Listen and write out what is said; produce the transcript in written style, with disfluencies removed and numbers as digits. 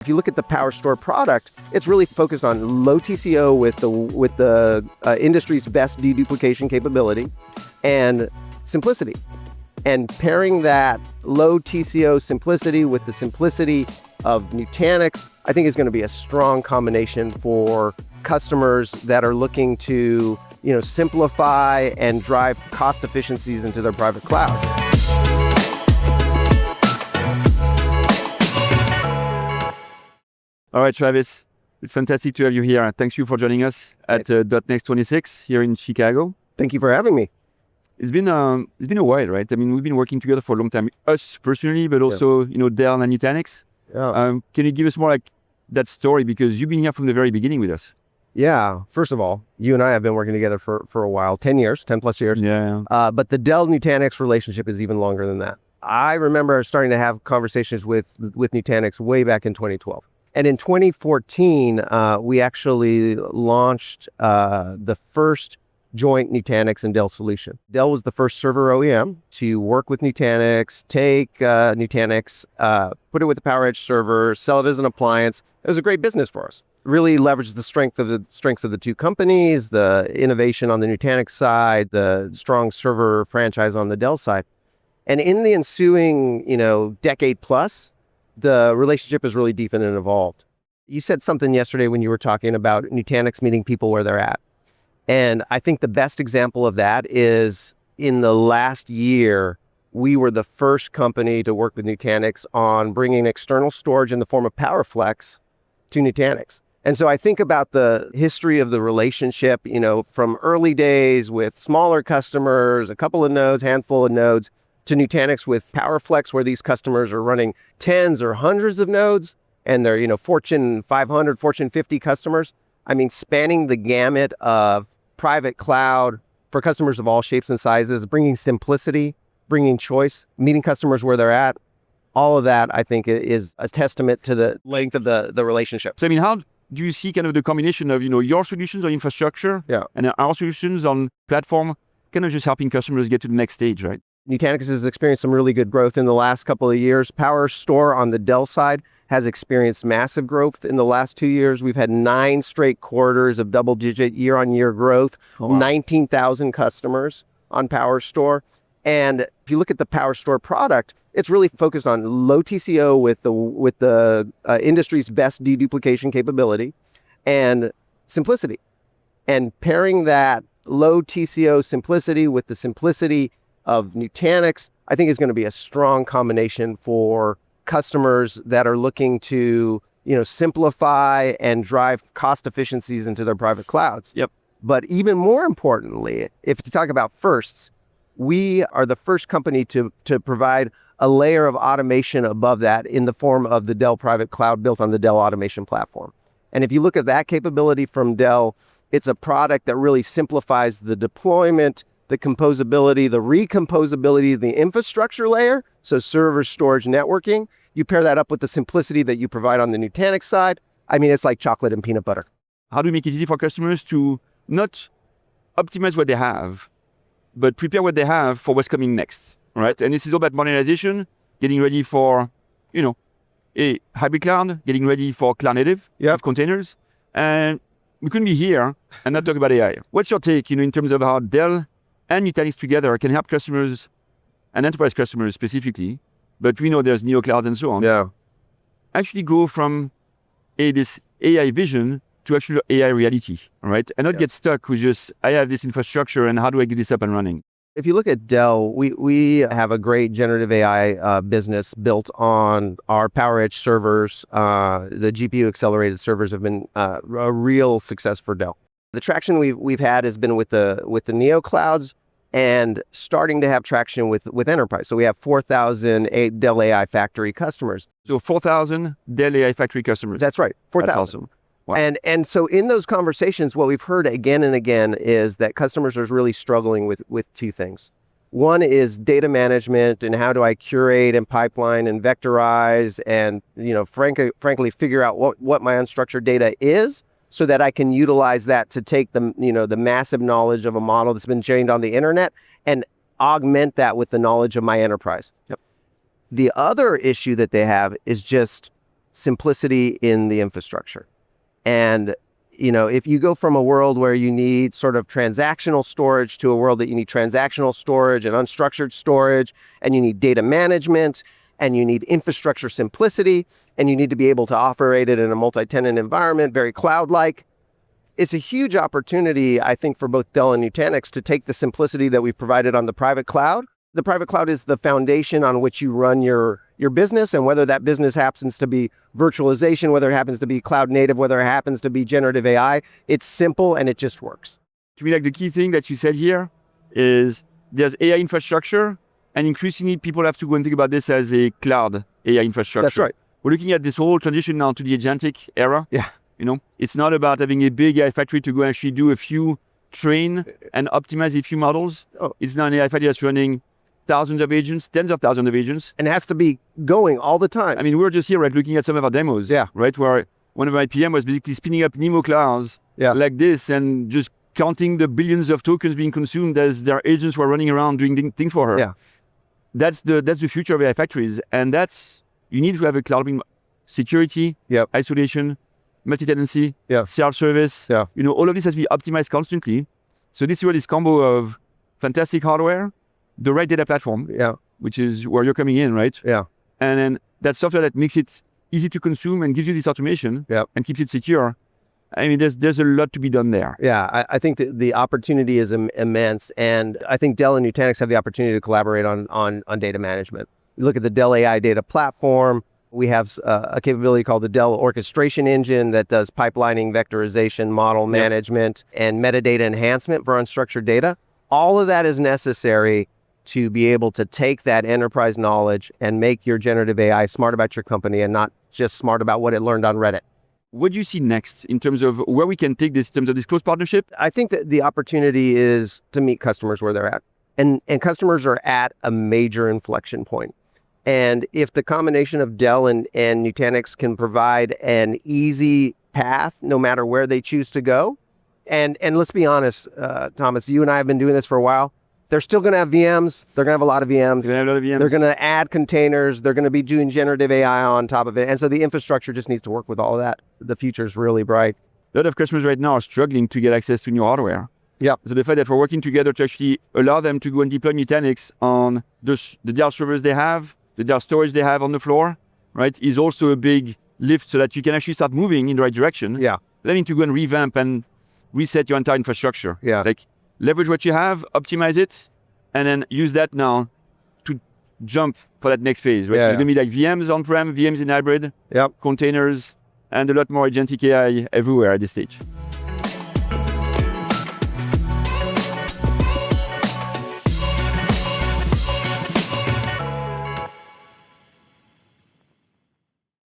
If you look at the PowerStore product, it's really focused on low TCO with the industry's best deduplication capability and simplicity. And pairing that low TCO simplicity with the simplicity of Nutanix, I think is going to be a strong combination for customers that are looking to, simplify and drive cost efficiencies into their private cloud. All right, Travis, it's fantastic to have you here. Thanks you for joining us at .next 26 here in Chicago. Thank you for having me. It's been a while, right? I mean, we've been working together for a long time, us personally, but also Dell and Nutanix. Yeah. Can you give us more like that story, because you've been here from the very beginning with us? Yeah. First of all, you and I have been working together for a while, 10 plus years. Yeah. But the Dell Nutanix relationship is even longer than that. I remember starting to have conversations with Nutanix way back in 2012. And in 2014, we actually launched the first joint Nutanix and Dell solution. Dell was the first server OEM to work with Nutanix, take Nutanix, put it with the PowerEdge server, sell it as an appliance. It was a great business for us. Really leveraged the strengths of the two companies, the innovation on the Nutanix side, the strong server franchise on the Dell side. And in the ensuing, decade plus, the relationship has really deepened and evolved. You said something yesterday when you were talking about Nutanix meeting people where they're at. And I think the best example of that is in the last year, we were the first company to work with Nutanix on bringing external storage in the form of PowerFlex to Nutanix. And so I think about the history of the relationship, from early days with smaller customers, a couple of nodes, handful of nodes, to Nutanix with PowerFlex, where these customers are running tens or hundreds of nodes, and they're, Fortune 500, Fortune 50 customers. I mean, spanning the gamut of private cloud for customers of all shapes and sizes, bringing simplicity, bringing choice, meeting customers where they're at. All of that, I think, is a testament to the length of the relationship. So, I mean, how do you see kind of the combination of, your solutions on infrastructure and our solutions on platform, kind of just helping customers get to the next stage, right? Nutanix has experienced some really good growth in the last couple of years. PowerStore on the Dell side has experienced massive growth in the last 2 years. We've had 9 straight quarters of double-digit year-on-year growth, 19,000 customers on PowerStore. And if you look at the PowerStore product, it's really focused on low TCO with the industry's best deduplication capability and simplicity. And pairing that low TCO simplicity with the simplicity of Nutanix, I think is going to be a strong combination for customers that are looking to, simplify and drive cost efficiencies into their private clouds. Yep. But even more importantly, if you talk about firsts, we are the first company to provide a layer of automation above that in the form of the Dell Private Cloud built on the Dell automation platform. And if you look at that capability from Dell, it's a product that really simplifies the deployment, the composability, the recomposability of the infrastructure layer, so server, storage, networking. You pair that up with the simplicity that you provide on the Nutanix side. I mean, it's like chocolate and peanut butter. How do we make it easy for customers to not optimize what they have, but prepare what they have for what's coming next, right? And this is all about modernization, getting ready for, a hybrid cloud, getting ready for cloud native containers. And we couldn't be here and not talk about AI. What's your take, in terms of how Dell and Nutanix together can help customers and enterprise customers specifically, but we know there's neo clouds and so on, actually go from this AI vision to actual AI reality, right? And not get stuck with just, I have this infrastructure and how do I get this up and running? If you look at Dell, we have a great generative AI business built on our PowerEdge servers. The GPU accelerated servers have been a real success for Dell. The traction we've had has been with the neo clouds and starting to have traction with enterprise. So we have 4,000 Dell AI Factory customers. So 4,000 Dell AI Factory customers. That's right, 4,000. Awesome. Wow. And so in those conversations, what we've heard again and again is that customers are really struggling with two things. One is data management and how do I curate and pipeline and vectorize and, frankly, figure out what my unstructured data is, so that I can utilize that to take the massive knowledge of a model that's been trained on the internet and augment that with the knowledge of my enterprise. Yep. The other issue that they have is just simplicity in the infrastructure. And if you go from a world where you need sort of transactional storage to a world that you need transactional storage and unstructured storage, and you need data management, and you need infrastructure simplicity, and you need to be able to operate it in a multi-tenant environment, very cloud-like, it's a huge opportunity, I think, for both Dell and Nutanix to take the simplicity that we've provided on the private cloud. The private cloud is the foundation on which you run your business, and whether that business happens to be virtualization, whether it happens to be cloud native, whether it happens to be generative AI, it's simple and it just works. To me, like the key thing that you said here is there's AI infrastructure, and increasingly people have to go and think about this as a cloud AI infrastructure. That's right. We're looking at this whole transition now to the agentic era. Yeah. It's not about having a big AI factory to go actually do a few train and optimize a few models. Oh. It's now an AI factory that's running thousands of agents, tens of thousands of agents. And it has to be going all the time. I mean, we're just here, right, looking at some of our demos, Yeah. right, where one of my PM was basically spinning up Nemo clouds like this and just counting the billions of tokens being consumed as their agents were running around doing things for her. Yeah. That's the future of AI factories. And you need to have a cloud security, isolation, multi-tenancy, self-service. Yeah. All of this has to be optimized constantly. So this is where this combo of fantastic hardware, the right data platform, which is where you're coming in, right? Yeah. And then that software that makes it easy to consume and gives you this automation and keeps it secure. I mean, there's a lot to be done there. Yeah, I think that the opportunity is immense, and I think Dell and Nutanix have the opportunity to collaborate on data management. You look at the Dell AI data platform. We have a capability called the Dell orchestration engine that does pipelining, vectorization, model management, and metadata enhancement for unstructured data. All of that is necessary to be able to take that enterprise knowledge and make your generative AI smart about your company and not just smart about what it learned on Reddit. What do you see next in terms of where we can take this in terms of this close partnership? I think that the opportunity is to meet customers where they're at. And customers are at a major inflection point. And if the combination of Dell and Nutanix can provide an easy path, no matter where they choose to go, and let's be honest, Thomas, you and I have been doing this for a while. They're still going to have VMs. They're going to have a lot of VMs. They're going to add containers. They're going to be doing generative AI on top of it. And so the infrastructure just needs to work with all of that. The future is really bright. A lot of customers right now are struggling to get access to new hardware. Yeah. So the fact that we're working together to actually allow them to go and deploy Nutanix on the Dell servers they have, the Dell storage they have on the floor, right, is also a big lift so that you can actually start moving in the right direction. Yeah. They need to go and revamp and reset your entire infrastructure. Yeah. Like leverage what you have, optimize it, and then use that now to jump for that next phase, right? Yeah, It's going to be like VMs on-prem, VMs in hybrid, containers, and a lot more agentic AI everywhere at this stage.